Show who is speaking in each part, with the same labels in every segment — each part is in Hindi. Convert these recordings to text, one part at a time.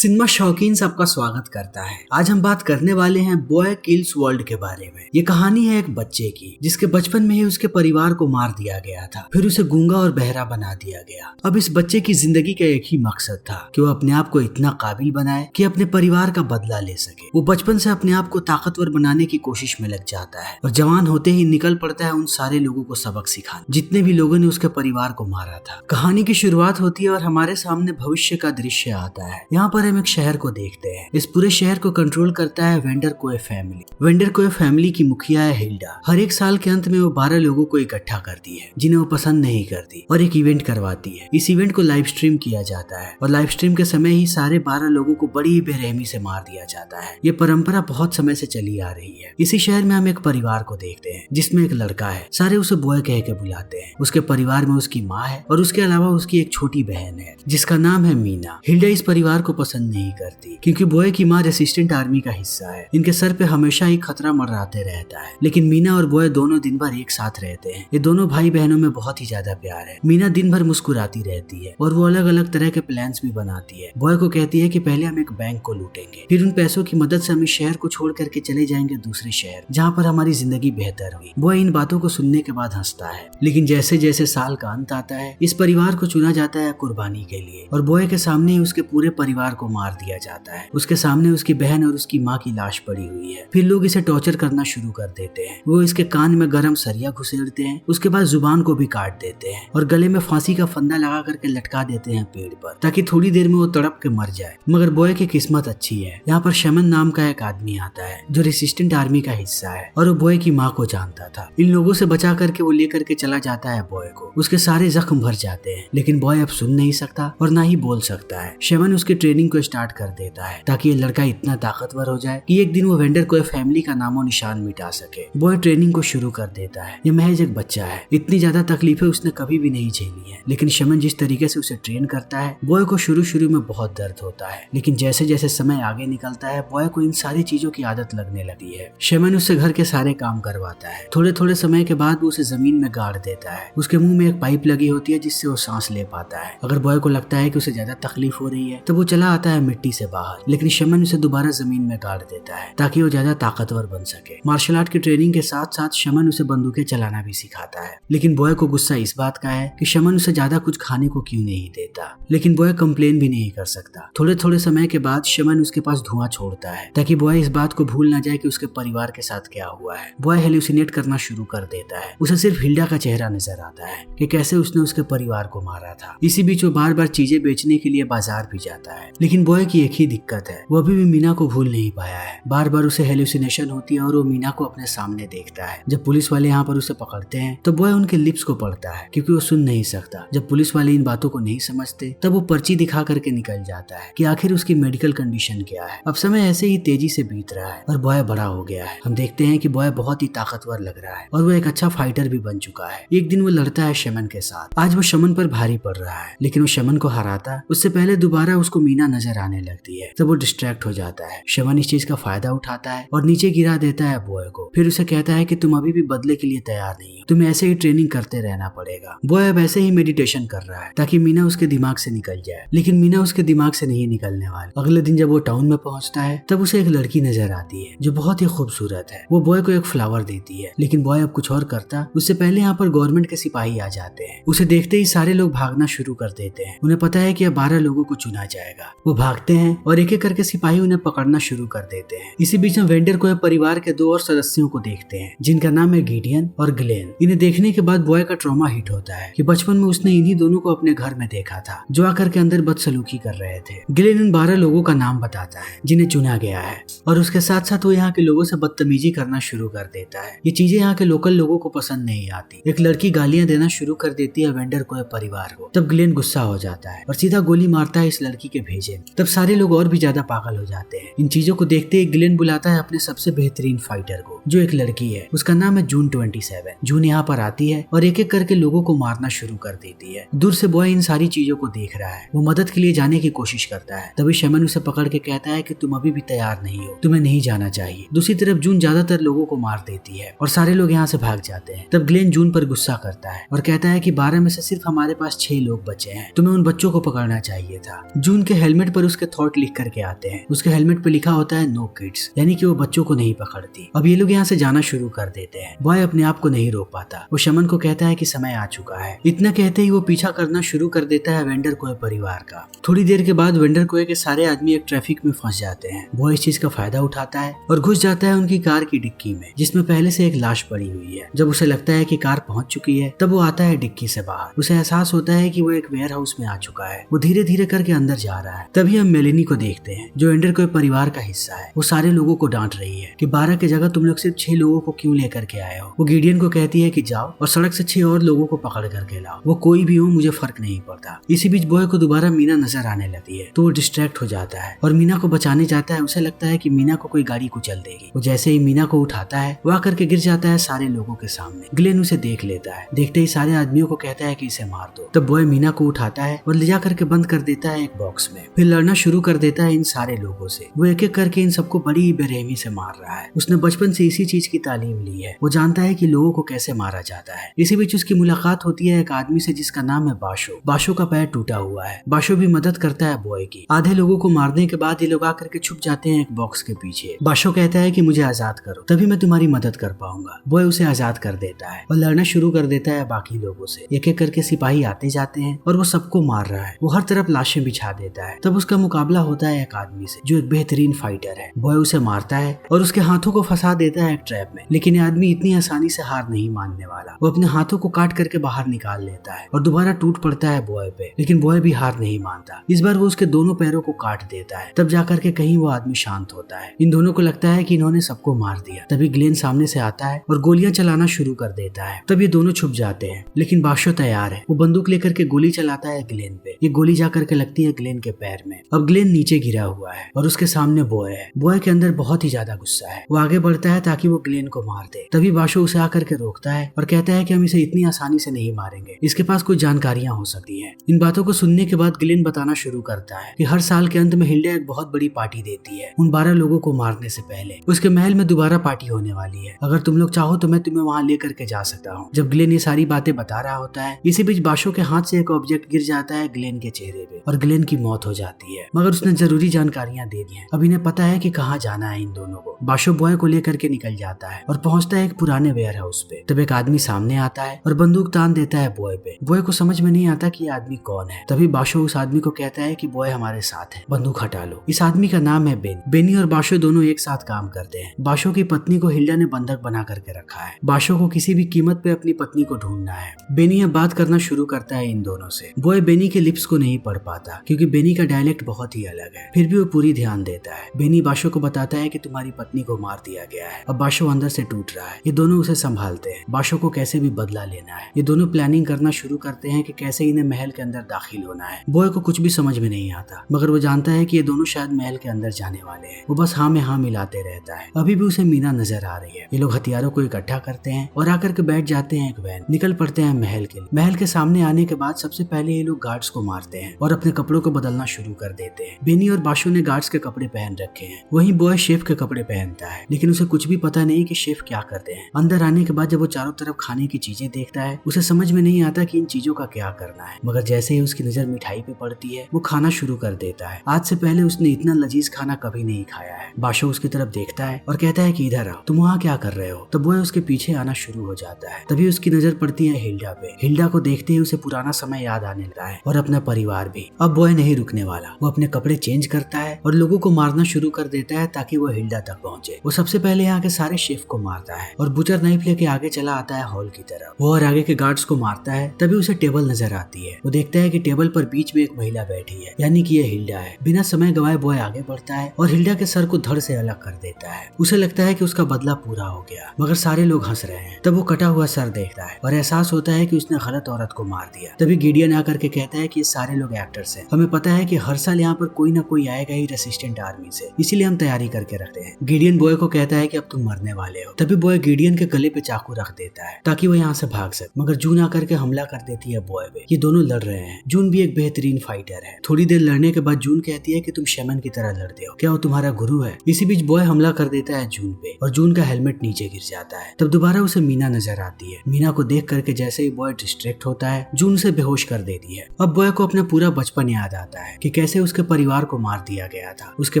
Speaker 1: सिनेमा शौकीन सबका स्वागत करता है। आज हम बात करने वाले हैं बॉय किल्स वर्ल्ड के बारे में। ये कहानी है एक बच्चे की जिसके बचपन में ही उसके परिवार को मार दिया गया था, फिर उसे गूंगा और बहरा बना दिया गया। अब इस बच्चे की जिंदगी का एक ही मकसद था कि वो अपने आप को इतना काबिल बनाए कि अपने परिवार का बदला ले सके। वो बचपन से अपने आप को ताकतवर बनाने की कोशिश में लग जाता है और जवान होते ही निकल पड़ता है उन सारे लोगों को सबक सिखाने जितने भी लोगों ने उसके परिवार को मारा था। कहानी की शुरुआत होती है और हमारे सामने भविष्य का दृश्य आता है। यहाँ पर हम एक शहर को देखते हैं। इस पूरे शहर को कंट्रोल करता है वेंडरकोए फैमिली। वेंडरकोए फैमिली की मुखिया है हिल्डा। हर एक साल के अंत में वो 12 लोगों को इकट्ठा करती है जिन्हें वो पसंद नहीं करती और एक इवेंट करवाती है। इस इवेंट को लाइव स्ट्रीम किया जाता है और लाइव स्ट्रीम के समय ही सारे 12 लोगों को बड़ी ही बेरहमी से मार दिया जाता है। ये परंपरा बहुत समय से चली आ रही है। इसी शहर में हम एक परिवार को देखते हैं जिसमें एक लड़का है। सारे उसे बॉय कह के बुलाते हैं। उसके परिवार में उसकी माँ है और उसके अलावा उसकी एक छोटी बहन है जिसका नाम है मीना। हिल्डा इस परिवार को पसंद नहीं करती क्योंकि बॉय की माँ रेसिस्टेंट आर्मी का हिस्सा है। इनके सर पे हमेशा ही खतरा मंडराते रहता है। लेकिन मीना और बॉय दोनों दिन भर एक साथ रहते हैं। ये दोनों भाई बहनों में बहुत ही ज्यादा प्यार है। मीना दिन भर मुस्कुराती रहती है और वो अलग अलग तरह के प्लान्स भी बनाती है। बॉय को कहती है कि पहले हम एक बैंक को लूटेंगे, फिर उन पैसों की मदद से हम इस शहर को छोड़ करके चले जाएंगे दूसरे शहर जहाँ पर हमारी जिंदगी बेहतर हुई। बॉय इन बातों को सुनने के बाद हंसता है। लेकिन जैसे जैसे साल का अंत आता है इस परिवार को चुना जाता है कुर्बानी के लिए और बॉय के सामने ही उसके पूरे परिवार को मार दिया जाता है। उसके सामने उसकी बहन और उसकी माँ की लाश पड़ी हुई है। फिर लोग इसे टॉर्चर करना शुरू कर देते हैं। वो इसके कान में गरम सरिया घुसेड़ते हैं, उसके बाद जुबान को भी काट देते हैं और गले में फांसी का फंदा लगा करके लटका देते हैं पेड़ पर ताकि थोड़ी देर में वो तड़प के मर जाए। मगर बॉय की किस्मत अच्छी है। यहाँ पर शमन नाम का एक आदमी आता है जो रेसिस्टेंट आर्मी का हिस्सा है और वो बॉय की माँ को जानता था। इन लोगों से बचा करके वो लेकर के चला जाता है बॉय को। उसके सारे जख्म भर जाते हैं लेकिन बॉय अब सुन नहीं सकता और ना ही बोल सकता है। शमन उसकी ट्रेनिंग को स्टार्ट कर देता है ताकि ये लड़का इतना ताकतवर हो जाए कि एक दिन वो वेंडरकोए फैमिली का नामो निशान मिटा सके। बॉय ट्रेनिंग को शुरू कर देता है। ये महज एक बच्चा है। इतनी ज्यादा तकलीफें उसने कभी भी नहीं झेली है। लेकिन शमन जिस तरीके से उसे ट्रेन करता है बॉय को शुरू में बहुत दर्द होता है। लेकिन जैसे जैसे समय आगे निकलता है बॉय को इन सारी चीजों की आदत लगने लगती है। शमन उससे घर के सारे काम करवाता है। थोड़े थोड़े समय के बाद वो उसे जमीन में गाड़ देता है। उसके मुंह में एक पाइप लगी होती है जिससे वो सांस ले पाता है। अगर बॉय को लगता है कि उसे ज्यादा तकलीफ हो रही है तो वो चला आता है मिट्टी से बाहर। लेकिन शमन उसे दोबारा जमीन में गाड़ देता है ताकि वो ज्यादा ताकतवर बन सके। मार्शल आर्ट की ट्रेनिंग के साथ साथ शमन उसे बंदूकें चलाना भी सिखाता है। लेकिन बॉय को गुस्सा इस बात का है कि शमन उसे ज्यादा कुछ खाने को क्यों नहीं देता। लेकिन बॉय कंप्लेन भी नहीं कर सकता। थोड़े थोड़े समय के बाद शमन उसके पास धुआं छोड़ता है ताकि बॉय इस बात को भूल ना जाए कि उसके परिवार के साथ क्या हुआ है। बॉय हेलुसिनेट करना शुरू कर देता है। उसे सिर्फ हिल्डा का चेहरा नजर आता है कि कैसे उसने उसके परिवार को मारा था। इसी बीच वो बार बार चीजें बेचने के लिए बाजार भी जाता है। लेकिन बॉय की एक ही दिक्कत है, वो अभी भी मीना को भूल नहीं पाया है। बार बार उसे हेलुसिनेशन होती है और वो मीना को अपने सामने देखता है। जब पुलिस वाले यहाँ पर उसे पकड़ते हैं तो बॉय उनके लिप्स को पढ़ता है क्योंकि वो सुन नहीं सकता। जब पुलिस वाले इन बातों को नहीं समझते तब वो पर्ची दिखा करके निकल जाता है कि आखिर उसकी मेडिकल कंडीशन क्या है। अब समय ऐसे ही तेजी से बीत रहा है और बॉय बड़ा हो गया है। हम देखते हैं कि बॉय बहुत ही ताकतवर लग रहा है और वो एक अच्छा फाइटर भी बन चुका है। एक दिन वो लड़ता है शमन के साथ। आज वो शमन पर भारी पड़ रहा है लेकिन वो शमन को हराता उससे पहले दोबारा उसको मीना नजर आने लगती है। तब वो डिस्ट्रैक्ट हो जाता है। शमन इस चीज का फायदा उठाता है और नीचे गिरा देता है बॉय को। फिर उसे कहता है कि तुम अभी भी बदले के लिए तैयार नहीं हो, तुम्हें ऐसे ही ट्रेनिंग करते रहना पड़ेगा। बॉय अब ऐसे ही मेडिटेशन कर रहा है ताकि मीना उसके दिमाग से निकल जाए। लेकिन मीना उसके दिमाग से नहीं निकलने वाली। अगले दिन जब वो टाउन में पहुंचता है तब उसे एक लड़की नजर आती है जो बहुत ही खूबसूरत है। वो बॉय को एक फ्लावर देती है लेकिन बॉय अब कुछ और करता उससे पहले यहाँ पर गवर्नमेंट के सिपाही आ जाते हैं। उसे देखते ही सारे लोग भागना शुरू कर देते हैं। उन्हें पता है कि अब 12 लोगों को चुना जाएगा। वो भागते हैं और एक एक करके सिपाही उन्हें पकड़ना शुरू कर देते हैं। इसी बीच में वेंडरकोए परिवार के 2 और सदस्यों को देखते हैं जिनका नाम है गिडियन और ग्लेन। इन्हें देखने के बाद बॉय का ट्रॉमा हिट होता है कि बचपन में उसने इन्हीं दोनों को अपने घर में देखा था जो आकर के अंदर बदसलूकी कर रहे थे। ग्लेन इन 12 लोगों का नाम बताता है जिन्हें चुना गया है और उसके साथ साथ वो यहाँ के लोगों से बदतमीजी करना शुरू कर देता है। ये चीजें यहाँ के लोकल लोगों को पसंद नहीं आती। एक लड़की गालियां देना शुरू कर देती है वेंडरकोए परिवार को। तब ग्लेन गुस्सा हो जाता है और सीधा गोली मारता है इस लड़की के भेजे। तब सारे लोग और भी ज्यादा पागल हो जाते हैं। इन चीजों को देखते ही ग्लेन बुलाता है अपने सबसे बेहतरीन फाइटर को जो एक लड़की है। उसका नाम है जून 27। जून यहाँ पर आती है और एक एक करके लोगों को मारना शुरू कर देती है। दूर से बॉय इन सारी चीजों को देख रहा है। वो मदद के लिए जाने की कोशिश करता है। तभी शमन उसे पकड़ के कहता है कि तुम अभी भी तैयार नहीं हो, तुम्हें नहीं जाना चाहिए। दूसरी तरफ जून ज्यादातर लोगों को मार देती है और सारे लोग यहाँ से भाग जाते हैं। तब ग्लेन जून पर गुस्सा करता है और कहता है कि 12 में से सिर्फ हमारे पास 6 लोग बचे हैं, तुम्हें उन बच्चों को पकड़ना चाहिए था। जून के हेलमेट हेलमेट पर उसके थॉट लिख करके आते हैं। उसके हेलमेट पे लिखा होता है नो किड्स, यानी कि वो बच्चों को नहीं पकड़ती। अब ये लोग यहाँ से जाना शुरू कर देते हैं। बॉय अपने आप को नहीं रोक पाता। वो शमन को कहता है कि समय आ चुका है। इतना कहते ही वो पीछा करना शुरू कर देता है वेंडर कोए परिवार का। थोड़ी देर के बाद वेंडर कोए के सारे आदमी एक ट्रैफिक में फंस जाते हैं। बॉय इस चीज का फायदा उठाता है और घुस जाता है उनकी कार की डिक्की में, जिसमें पहले से एक लाश पड़ी हुई है। जब उसे लगता है कि कार पहुंच चुकी है, तब वो आता है डिक्की से बाहर। उसे एहसास होता है कि वो एक वेयर हाउस में आ चुका है। वो धीरे धीरे करके अंदर जा रहा है। तभी हम मेलेनी को देखते हैं, जो वेंडर कोए परिवार का हिस्सा है। वो सारे लोगों को डांट रही है कि 12 की जगह तुम लोग सिर्फ 6 लोगों को क्यों लेकर के आए हो। वो गिडियन को कहती है कि जाओ और सड़क से 6 और लोगों को पकड़ करके लाओ। वो कोई भी हो, मुझे फर्क नहीं पड़ता। इसी बीच बॉय को दोबारा मीना नजर आने लगती है, तो वो डिस्ट्रैक्ट हो जाता है और मीना को बचाने जाता है। उसे लगता है कि मीना को कोई गाड़ी कुचल देगी। वो जैसे ही मीना को उठाता है, वो आकर के गिर जाता है सारे लोगों के सामने। ग्लेन उसे देख लेता है। देखते ही सारे आदमियों को कहता है कि इसे मार दो। तब बॉय मीना को उठाता है और ले जा करके बंद कर देता है एक बॉक्स में। फिर लड़ना शुरू कर देता है इन सारे लोगों से। वो एक एक करके इन सबको बड़ी बेरहमी से मार रहा है। उसने बचपन से इसी चीज की तालीम ली है। वो जानता है कि लोगों को कैसे मारा जाता है। इसी बीच उसकी मुलाकात होती है एक आदमी से जिसका नाम है बाशो। बाशो का पैर टूटा हुआ है। बाशो भी मदद करता है बॉय की। आधे लोगों को मारने के बाद ये लोग आकर के छुप जाते हैं एक बॉक्स के पीछे। बाशो कहता है कि मुझे आजाद करो, तभी मैं तुम्हारी मदद कर पाऊंगा। बॉय उसे आजाद कर देता है और लड़ना शुरू कर देता है बाकी लोगों से। एक एक करके सिपाही आते जाते हैं और वो सबको मार रहा है। वो हर तरफ लाशें बिछा देता है। तब उसका मुकाबला होता है एक आदमी से जो एक बेहतरीन फाइटर है। बॉय उसे मारता है और उसके हाथों को फंसा देता है एक ट्रैप में। लेकिन ये आदमी इतनी आसानी से हार नहीं मानने वाला। वो अपने हाथों को काट करके बाहर निकाल लेता है और दोबारा टूट पड़ता है बॉय पे। लेकिन बॉय भी हार नहीं मानता। इस बार वो उसके दोनों पैरों को काट देता है। तब जाकर के कहीं वो आदमी शांत होता है। इन दोनों को लगता है कि इन्होंने सबको मार दिया। तभी ग्लेन सामने से आता है और गोलियां चलाना शुरू कर देता है। तब ये दोनों छुप जाते हैं, लेकिन बाशो तैयार है। वो बंदूक लेकर के गोली चलाता है ग्लेन पे। ये गोली जाकर के लगती है ग्लेन के पैर में। अब ग्लेन नीचे गिरा हुआ है और उसके सामने बॉय है। बॉय के अंदर बहुत ही ज्यादा गुस्सा है। वो आगे बढ़ता है ताकि वो ग्लेन को मार दे। तभी बाशो उसे आकर के रोकता है और कहता है कि हम इसे इतनी आसानी से नहीं मारेंगे, इसके पास कुछ जानकारियां हो सकती है। इन बातों को सुनने के बाद ग्लेन बताना शुरू करता है कि हर साल के अंत में हिल्डा एक बहुत बड़ी पार्टी देती है उन 12 लोगों को मारने से पहले। उसके महल में दोबारा पार्टी होने वाली है। अगर तुम लोग चाहो तो मैं तुम्हें वहाँ लेकर के जा सकता हूँ। जब ग्लेन ये सारी बातें बता रहा होता है, इसी बीच बाशो के हाथ से एक ऑब्जेक्ट गिर जाता है ग्लेन के चेहरे पे और ग्लेन की मौत हो जाती है। मगर उसने जरूरी जानकारियां दे दी हैं। अब इन्हें पता है कि कहाँ जाना है इन दोनों को। बाशो बॉय को लेकर के निकल जाता है और पहुंचता है एक पुराने वेयर हाउस पे। तब एक आदमी सामने आता है और बंदूक तान देता है बॉय पे। बॉय को समझ में नहीं आता कि ये आदमी कौन है। तभी बाशो उस आदमी को कहता है कि बॉय हमारे साथ है, बंदूक हटा लो। इस आदमी का नाम है बेन। बेनी और बाशो दोनों एक साथ काम करते हैं। बाशो की पत्नी को हिल्डा ने बंधक बना करके रखा है। बाशो को किसी भी कीमत पे अपनी पत्नी को ढूंढना है। बेनी अब बात करना शुरू करता है इन दोनों से। बॉय बेनी के लिप्स को नहीं पढ़ पाता क्योंकि बेनी का डायलेक्ट बहुत ही अलग है। फिर भी वो पूरी ध्यान देता है। बेनी बाशो को बताता है कि तुम्हारी पत्नी को मार दिया गया है। अब बाशो अंदर से टूट रहा है। ये दोनों उसे संभालते हैं। बाशो को कैसे भी बदला लेना है। ये दोनों प्लानिंग करना शुरू करते हैं कि कैसे इन्हें महल के अंदर दाखिल होना है। बॉय को कुछ भी समझ में नहीं आता, मगर वो जानता है कि ये दोनों शायद महल के अंदर जाने वाले हैं। वो बस हाँ में हाँ मिलाते रहता है। अभी भी उसे मीना नजर आ रही है। ये लोग हथियारों को इकट्ठा करते हैं और आकर के बैठ जाते हैं एक वैन। निकल पड़ते हैं महल के लिए। महल के सामने आने के बाद सबसे पहले ये लोग गार्ड्स को मारते हैं और अपने कपड़ों को बदलना शुरू कर देते हैं। बेनी और बाशो ने गार्ड्स के कपड़े पहन रखे हैं। वहीं बॉय शेफ के कपड़े पहनता है, लेकिन उसे कुछ भी पता नहीं कि शेफ क्या करते हैं। अंदर आने के बाद जब वो चारों तरफ खाने की चीजें देखता है, उसे समझ में नहीं आता कि इन चीजों का क्या करना है। मगर जैसे ही उसकी नजर मिठाई पे पड़ती है, वो खाना शुरू कर देता है। आज से पहले उसने इतना लजीज खाना कभी नहीं खाया है। बाशो उसकी तरफ देखता है और कहता है कि इधर आओ, तुम वहाँ क्या कर रहे हो। तब बॉय उसके पीछे आना शुरू हो जाता है। तभी उसकी नजर पड़ती है हिल्डा पे। हिल्डा को देखते ही उसे पुराना समय याद आने लगा है और अपना परिवार भी। अब बॉय नहीं रुकने वाला। वो अपने कपड़े चेंज करता है और लोगों को मारना शुरू कर देता है ताकि वो हिल्डा तक पहुंचे। वो सबसे पहले यहाँ के सारे शेफ को मारता है और बुचर नाइफ लेके आगे चला आता है हॉल की तरफ। वो और आगे के गार्ड्स को मारता है। तभी उसे टेबल नजर आती है। वो देखता है कि टेबल पर बीच में एक महिला बैठी है, यानी कि ये हिल्डा है। बिना समय गवाए बॉय आगे बढ़ता है और हिल्डा के सर को धड़ से अलग कर देता है। उसे लगता है कि उसका बदला पूरा हो गया, मगर सारे लोग हंस रहे हैं। तब वो कटा हुआ सर देखता है और एहसास होता है कि उसने गलत औरत को मार दिया। तभी गिडियन आकर के कहता है कि ये सारे लोग एक्टर्स हैं। हमें पता है कि हर साल यहाँ पर कोई ना कोई आएगा ही रेसिस्टेंट आर्मी से, इसीलिए हम तैयारी करके रखते हैं। गिडियन बॉय को कहता है कि अब तुम मरने वाले हो। तभी बॉय गिडियन के गले पे चाकू रख देता है ताकि वो यहाँ से भाग सके, मगर जून आकर के हमला कर देती है बॉय पे। ये दोनों लड़ रहे हैं। जून भी एक बेहतरीन फाइटर है। थोड़ी देर लड़ने के बाद जून कहती है कि तुम शमन की तरह लड़ते हो, क्या वो तुम्हारा गुरु है। इसी बीच बॉय हमला कर देता है जून पे और जून का हेलमेट नीचे गिर जाता है। तब दोबारा उसे मीना नजर आती है। मीना को देख करके जैसे ही बॉय डिस्ट्रैक्ट होता है, जून से बेहोश कर देती है। अब बॉय को अपना पूरा बचपन याद आता है कि कि कैसे उसके परिवार को मार दिया गया था। उसके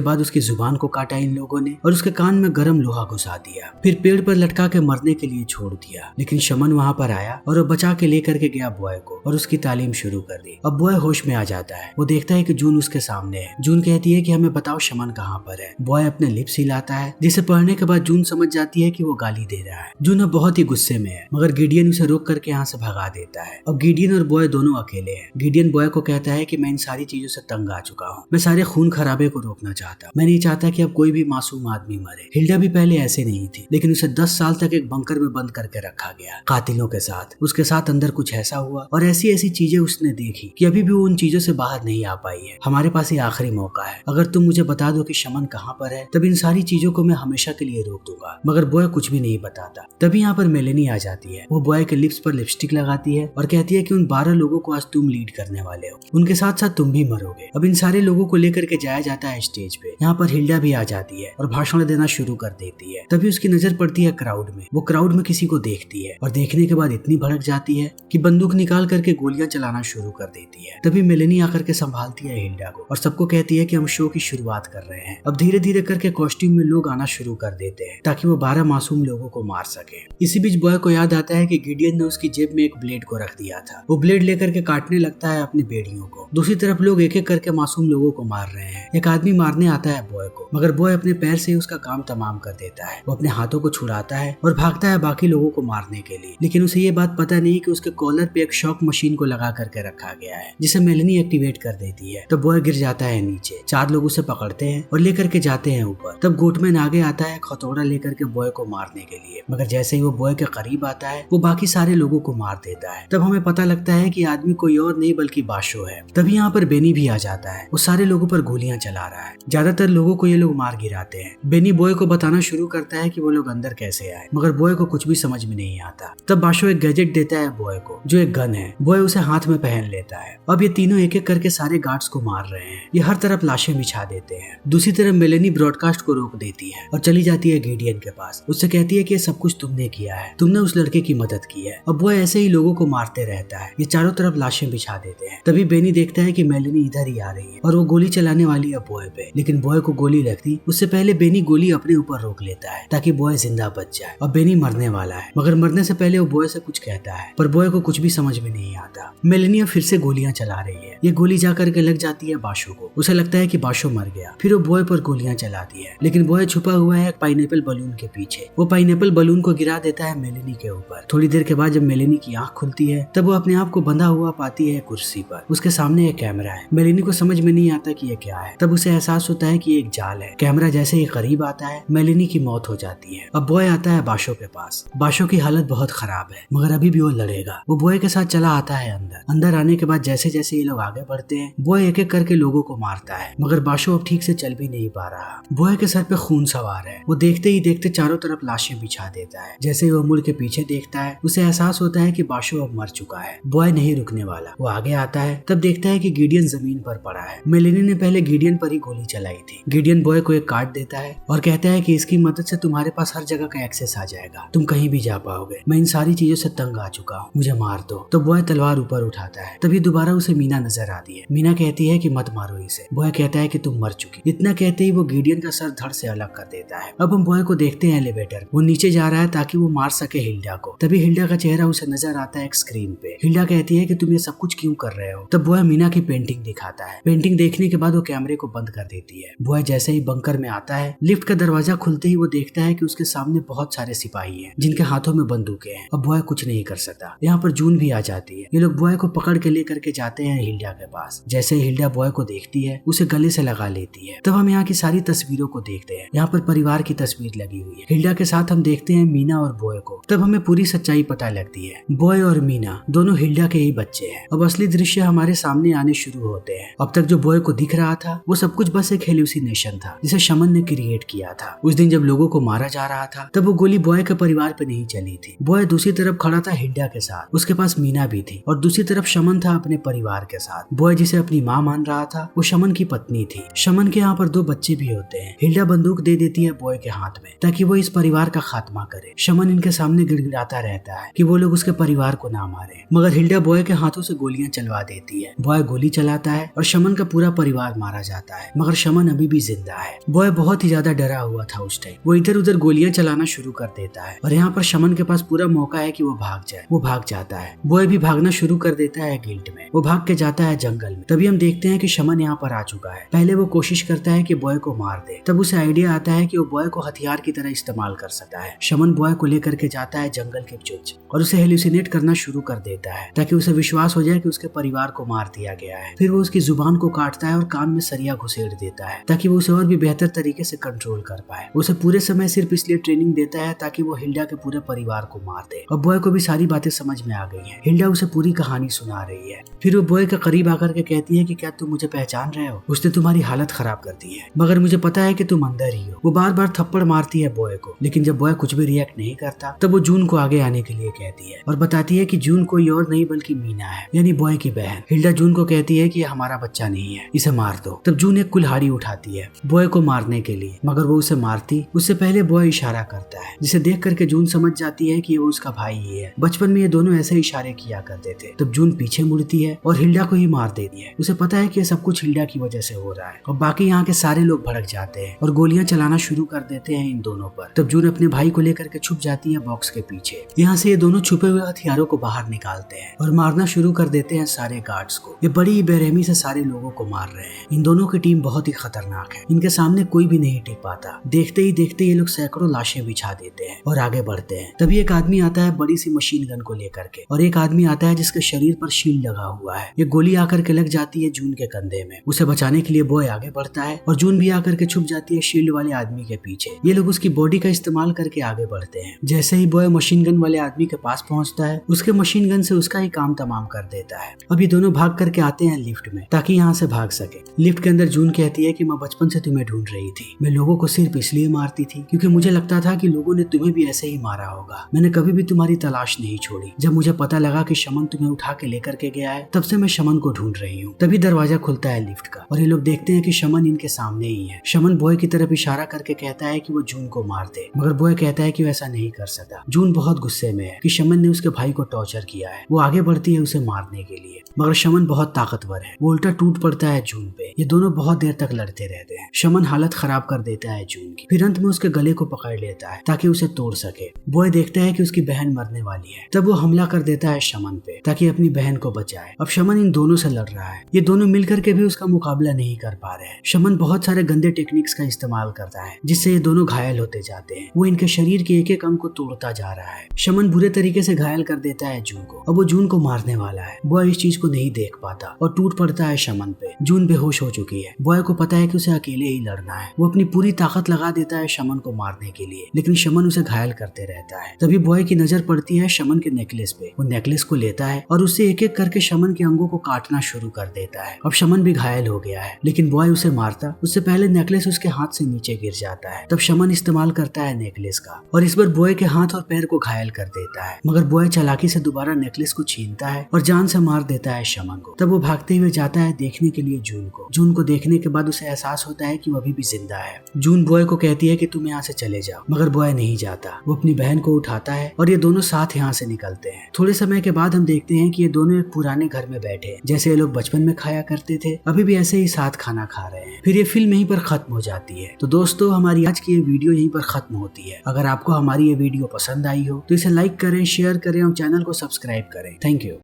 Speaker 1: बाद उसकी जुबान को काटा इन लोगों ने और उसके कान में गर्म लोहा घुसा दिया, फिर पेड़ पर लटका के मरने के लिए छोड़ दिया। लेकिन शमन वहाँ पर आया और वो बचा के लेकर के गया बॉय को और उसकी तालीम शुरू कर दी। अब बॉय होश में आ जाता है। वो देखता है कि जून उसके सामने है। जून कहती है कि हमें बताओ शमन कहाँ पर है। बॉय अपने लिप्स हिलाता है, जिसे पढ़ने के बाद जून समझ जाती है कि वो गाली दे रहा है। जून अब बहुत ही गुस्से में है, मगर गिडियन उसे रोक करके यहाँ से भगा देता है। अब गिडियन और बॉय दोनों अकेले हैं। गिडियन बॉय को कहता है कि मैं इन सारी चीजों से तंग आ चुका हूँ। मैं सारे खून खराबे को रोकना चाहता हूँ। मैं नहीं चाहता कि अब कोई भी मासूम आदमी मरे। हिल्डा भी पहले ऐसे नहीं थी, लेकिन उसे 10 साल तक एक बंकर में बंद करके रखा गया कातिलों के साथ। उसके साथ अंदर कुछ ऐसा हुआ और ऐसी ऐसी चीजें उसने देखी कि अभी भी वो उन चीजों से बाहर नहीं आ पाई है। हमारे पास ये आखिरी मौका है। अगर तुम मुझे बता दो कि शमन कहाँ पर है, तब इन सारी चीजों को मैं हमेशा के लिए रोक दूंगा। मगर बॉय कुछ भी नहीं बताता। तभी यहाँ पर मेलेनी आ जाती है। वो बॉय के लिप्स पर लिपस्टिक लगाती है और कहती है कि उन 12 लोगों को आज तुम लीड करने वाले हो। उनके साथ साथ तुम भी मरोगे। अब इन सारे लोगों को लेकर के जाया जाता है स्टेज पे। यहाँ पर हिल्डा भी आ जाती है और भाषण देना शुरू कर देती है। तभी उसकी नजर पड़ती है क्राउड में। वो क्राउड में किसी को देखती है और देखने के बाद इतनी भड़क जाती है कि बंदूक निकाल करके गोलियां चलाना शुरू कर देती है। तभी मेलेनी आकर के संभालती है हिल्डा को और सबको कहती है कि हम शो की शुरुआत कर रहे हैं। अब धीरे धीरे करके कॉस्ट्यूम में लोग आना शुरू कर देते हैं ताकि वो 12 मासूम लोगों को मार सके। इसी बीच बॉय को याद आता है कि गिडियन ने उसकी जेब में एक ब्लेड को रख दिया था। वो ब्लेड लेकर के काटने लगता है अपनी बेड़ियों को। दूसरी तरफ लोग एक एक करके मासूम लोगों को मार रहे हैं। एक आदमी मारने आता है बॉय को, मगर बॉय अपने पैर से ही उसका काम तमाम कर देता है। वो अपने हाथों को छुड़ाता है और भागता है बाकी लोगों को मारने के लिए। लेकिन उसे ये बात पता नहीं कि उसके कॉलर पे एक शॉक मशीन को लगा करके रखा गया है, जिसे मेलेनी एक्टिवेट कर देती है। तो बॉय गिर जाता है नीचे। 4 लोग उसे पकड़ते हैं और लेकर के जाते हैं ऊपर। तब गोटमैन आगे आता है हथौड़ा लेकर के बॉय को मारने के लिए, मगर जैसे ही वो बॉय के करीब आता है वो बाकी सारे लोगों को मार देता है। तब हमें पता लगता है कि आदमी कोई और नहीं बल्कि बाशो है। तभी यहाँ पर बेनी भी आ जाता है। वो सारे लोगों पर गोलियां चला रहा है। ज्यादातर लोगों को ये लोग मार गिराते हैं। बेनी बॉय को बताना शुरू करता है कि वो लोग अंदर कैसे आए, मगर बॉय को कुछ भी समझ में नहीं आता। तब बाशो एक गैजेट देता है बॉय को, जो एक गन है। बॉय उसे हाथ में पहन लेता है। अब ये तीनों एक एक करके सारे गार्ड्स को मार रहे हैं। ये हर तरफ लाशें बिछा देते हैं। दूसरी तरफ मेलेनी ब्रॉडकास्ट को रोक देती है और चली जाती है गिडियन के पास। उससे कहती है कि ये सब कुछ तुमने किया है, तुमने उस लड़के की मदद की है। अब बॉय ऐसे ही लोगों को मारते रहता है। ये चारों तरफ लाशें बिछा देते हैं। तभी बेनी देखता है कि मेलेनी इधर ही आ रही है और वो गोली चलाने वाली है बॉय पे। लेकिन बॉय को गोली लगती उससे पहले बेनी गोली अपने ऊपर रोक लेता है ताकि बॉय जिंदा बच जाए। अब बेनी मरने वाला है, मगर मरने से पहले वो बॉय से कुछ कहता है, पर बॉय को कुछ भी समझ में नहीं आता। मेलेनी फिर से गोलियां चला रही है। ये गोली जाकर के लग जाती है बाशो को। उसे लगता है कि बाशो मर गया। फिर वो बॉय पर गोलियां चलाती है, लेकिन बॉय छुपा हुआ है पाइनएप्पल बलून के पीछे। वो पाइनएप्पल बलून को गिरा देता है मेलेनी के ऊपर। थोड़ी देर के बाद जब मेलेनी की आंख खुलती है तब वो अपने आप को बंधा हुआ पाती है कुर्सी पर। उसके सामने एक कैमरा है। मेलेनी को समझ में नहीं आता कि ये क्या है। तब उसे एहसास होता है कि एक जाल है। कैमरा जैसे ही करीब आता है मेलेनी की मौत हो जाती है। अब बॉय आता है बाशो के पास। बाशो की हालत बहुत खराब है, मगर अभी भी वो लड़ेगा। वो बॉय के साथ चला आता है अंदर आने के बाद जैसे जैसे ये लोग आगे बढ़ते हैं बॉय एक एक करके लोगों को मारता है, मगर बाशो अब ठीक से चल भी नहीं पा रहा। बॉय के सर पे खून सवार है। वो देखते ही देखते चारों तरफ लाशें बिछा देता है। जैसे ही वो मुड़ के पीछे देखता है उसे एहसास होता है कि बाशो अब मर चुका है। बॉय नहीं रुकने वाला। वो आगे आता है, तब देखता है कि गिडियन जमीन पर पड़ा है। मेलेनी ने पहले गिडियन पर ही गोली चलाई थी। गिडियन बॉय को एक कार्ड देता है और कहता है कि इसकी मदद से तुम्हारे पास हर जगह का एक्सेस आ जाएगा, तुम कहीं भी जा पाओगे। मैं इन सारी चीजों से तंग आ चुका हूँ, मुझे मार दो। तो बॉय तलवार ऊपर उठाता है। तभी दोबारा उसे मीना नजर आती है। मीना कहती है कि मत मारो इसे। बॉय कहता है कि तुम मर चुकी। इतना कहते ही वो गिडियन का सर धड़ से अलग कर देता है। अब हम बॉय को देखते हैं एलिवेटर। वो नीचे जा रहा है ताकि वो मार सके हिल्डा को। तभी हिल्डा का चेहरा उसे नजर आता है एक स्क्रीन पे। हिल्डा कहती है कि तुम ये सब कुछ क्यों कर रहे हो। तब बॉय मीना की पेंटिंग दिखाता है। पेंटिंग देखने के बाद वो कैमरे को बंद कर देती है। बॉय जैसे ही बंकर में आता है, लिफ्ट का दरवाजा खुलते ही वो देखता है कि उसके सामने बहुत सारे सिपाही हैं जिनके हाथों में बंदूकें हैं। अब बॉय कुछ नहीं कर सकता। यहाँ पर जून भी आ जाती है। ये लोग बॉय को पकड़ के लेकर के जाते हैं हिल्डा के पास। जैसे ही हिल्डा बॉय को देखती है उसे गले से लगा लेती है। तब हम यहाँ की सारी तस्वीरों को देखते हैं। यहाँ पर परिवार की तस्वीर लगी हुई है। हिल्डा के साथ हम देखते हैं मीना और बॉय को। तब हमें पूरी सच्चाई पता लगती है। बॉय और मीना दोनों हिल्डा के ही बच्चे हैं। अब असली दृश्य हमारे सामने आने शुरू होते हैं। अब तक जो बॉय को दिख रहा था वो सब कुछ बस एक हेलुसिनेशन था जिसे शमन ने क्रिएट किया था। उस दिन जब लोगों को मारा जा रहा था तब वो गोली बॉय के परिवार पे नहीं चली थी। बॉय दूसरी तरफ खड़ा था हिल्डा के साथ। उसके पास मीना भी थी और दूसरी तरफ शमन था अपने परिवार के साथ। बॉय जिसे अपनी माँ मान रहा था वो शमन की पत्नी थी। शमन के यहाँ पर 2 बच्चे भी होते हैं। हिल्डा बंदूक दे देती है बॉय के हाथ में ताकि वो इस परिवार का खात्मा करे। शमन इनके सामने गिड़गिड़ाता रहता है कि वो लोग उसके परिवार को ना मारे, मगर हिल्डा बॉय के हाथों से गोलियां चलवा देती है। बॉय गोली चलाता है और शमन का पूरा परिवार मारा जाता है, मगर शमन अभी भी जिंदा है। बॉय बहुत ही ज्यादा डरा हुआ था उस टाइम। वो इधर उधर गोलियां चलाना शुरू कर देता है और यहाँ पर शमन के पास पूरा मौका है कि वो भाग जाए। वो भाग जाता है। बॉय भी भागना शुरू कर देता है गिल्ट में। वो भाग के जाता है जंगल में। तभी हम देखते हैं कि शमन यहाँ पर आ चुका है। पहले वो कोशिश करता है कि बॉय को मार दे, तब उसे आइडिया आता है कि वो बॉय को हथियार की तरह इस्तेमाल कर सकता है। शमन बॉय को लेकर के जाता है जंगल के बीच और उसे हेलुसिनेट करना शुरू कर देता है ताकि उसे विश्वास हो जाए कि उसके परिवार को मार दिया गया है। फिर वो उसकी जुबान को काटता है और कान में सरिया घुसेड़ देता है ताकि वो उसे और भी बेहतर तरीके से कंट्रोल कर पाए। उसे पूरे समय सिर्फ इसलिए ट्रेनिंग देता है ताकि वो हिल्डा के पूरे परिवार को मार दे। और बॉय को भी सारी बातें समझ में आ गई हैं। हिल्डा उसे पूरी कहानी सुना रही है। फिर वो बॉय के करीब आकर के कहती है कि क्या तुम मुझे पहचान रहे हो? उसने तुम्हारी हालत खराब कर दी है, मगर मुझे पता है कि तुम अंदर ही हो। वो बार बार थप्पड़ मारती है बॉय को, लेकिन जब बॉय कुछ भी रिएक्ट नहीं करता तब वो जून को आगे आने के लिए कहती है और बताती है कि जून कोई और नहीं बल्कि मीना है, यानी बॉय की बहन। हिल्डा जून को कहती है कि हमारा बच्चा नहीं है, इसे मार दो। तब जून एक कुल्हाड़ी उठाती है बॉय को मारने के लिए, मगर वो उसे मारती उससे पहले बॉय इशारा करता है, जिसे देख करके जून समझ जाती है कि वो उसका भाई ही है। बचपन में ये दोनों ऐसे इशारे किया करते थे। तब जून पीछे मुड़ती है और हिल्डा को ही मार देती है। उसे पता है कि ये सब कुछ हिल्डा की वजह से हो रहा है और बाकी यहाँ के सारे लोग भड़क जाते हैं और गोलियां चलाना शुरू कर देते हैं इन दोनों पर। तब जून अपने भाई को लेकर के छुप जाती है बॉक्स के पीछे। यहाँ से ये दोनों छुपे हुए हथियारों को बाहर निकालते हैं और मारना शुरू कर देते हैं सारे गार्ड्स को। ये बड़ी ही बेरहमी से सारे लोगों को मार रहे हैं। इन दोनों की टीम बहुत ही खतरनाक है। इनके सामने कोई भी नहीं टिक पाता। देखते ही देखते ये लोग सैकड़ों लाशें बिछा देते हैं और आगे बढ़ते हैं। तभी एक आदमी आता है बड़ी सी मशीन गन को लेकर के और एक आदमी आता है जिसके शरीर पर शील्ड लगा हुआ है। ये गोली आकर के लग जाती है जून के कंधे में। उसे बचाने के लिए बॉय आगे बढ़ता है और जून भी आकर के छुप जाती है शील्ड वाले आदमी के पीछे। ये लोग उसकी बॉडी का इस्तेमाल करके आगे बढ़ते हैं। जैसे ही बॉय मशीन गन वाले आदमी के पास पहुंचता है, उसके मशीन गन से उसका ही काम तमाम कर देता है। अब ये दोनों भाग करके आते हैं लिफ्ट में ताकि यहाँ से भाग सके। लिफ्ट के अंदर जून कहती है कि मैं बचपन से तुम्हें ढूंढ रही थी। मैं लोगों को सिर्फ इसलिए मारती थी क्योंकि मुझे लगता था कि लोगों ने तुम्हें भी ऐसे ही मारा होगा। मैंने कभी भी तुम्हारी तलाश नहीं छोड़ी। जब मुझे पता लगा कि शमन तुम्हें उठा के लेकर के गया है, तब से मैं शमन को ढूंढ रही हूँ। तभी दरवाजा खुलता है लिफ्ट का और ये लोग देखते हैं कि शमन इनके सामने ही है। शमन बॉय की तरफ इशारा करके कहता है कि वो जून को मार दे, मगर बॉय कहता है कि वो ऐसा नहीं कर सकता। जून बहुत गुस्से में है कि शमन ने उसके भाई को टॉर्चर किया है। वो आगे बढ़ती है उसे मारने के लिए, मगर शमन बहुत ताकतवर है। वो उल्टा टूट पड़ता है जून पे। ये दोनों बहुत देर तक लड़ते रहते हैं। शमन हालत खराब कर देता है जून की। फिर अंत में उसके गले को पकड़ लेता है ताकि उसे तोड़ सके। बॉय देखता है कि उसकी बहन मरने वाली है। तब वो हमला कर देता है शमन पे ताकि अपनी बहन को बचाए। अब शमन इन दोनों से लड़ रहा है। ये दोनों मिलकर के भी उसका मुकाबला नहीं कर पा रहे हैं। शमन बहुत सारे गंदे टेक्निक्स का इस्तेमाल करता है जिससे ये दोनों घायल होते जाते हैं। वो इनके शरीर के एक एक अंग को तोड़ता जा रहा है। शमन बुरे तरीके से घायल कर देता है जून को। अब वो जून को मारने वाला है। बॉय इस चीज को नहीं देख पाता और टूट पड़ता है शमन पे। जून बेहोश हो चुकी है। बॉय को पता है कि उसे अकेले ही लड़ना है। वो अपनी पूरी ताकत लगा देता है शमन को मारने के लिए, लेकिन शमन उसे घायल करते रहता है। तभी बॉय की नजर पड़ती है शमन के नेकलेस पे। वो नेकलेस को लेता है और उससे एक एक करके शमन के अंगों को काटना शुरू कर देता है। अब शमन भी घायल हो गया है, लेकिन बॉय उसे मारता उससे पहले नेकलेस उसके हाथ से नीचे गिर जाता है। तब शमन इस्तेमाल करता है नेकलेस का और इस बार बॉय के हाथ और पैर को घायल कर देता है, मगर बॉय चालाकी से दोबारा नेकलेस को छीनता है और जान से मार देता है शमन को। तब वो भागते हुए जाता है देखने के लिए जून को। जून को देखने के बाद उसे एहसास होता है कि वो अभी भी जिंदा है। जून बॉय को कहती है कि तुम यहाँ से चले जाओ, मगर बॉय नहीं जाता। वो अपनी बहन को उठाता है और ये दोनों साथ यहाँ से निकलते हैं। थोड़े समय के बाद हम देखते हैं कि ये दोनों एक पुराने घर में बैठे हैं, जैसे ये लोग बचपन में खाया करते थे, अभी भी ऐसे ही साथ खाना खा रहे हैं। फिर ये फिल्म यहीं पर खत्म हो जाती है। तो दोस्तों, हमारी आज की ये वीडियो यहीं पर खत्म होती है। अगर आपको हमारी ये वीडियो पसंद आई हो तो इसे लाइक करें, शेयर करें और चैनल को सब्सक्राइब करें। Thank you.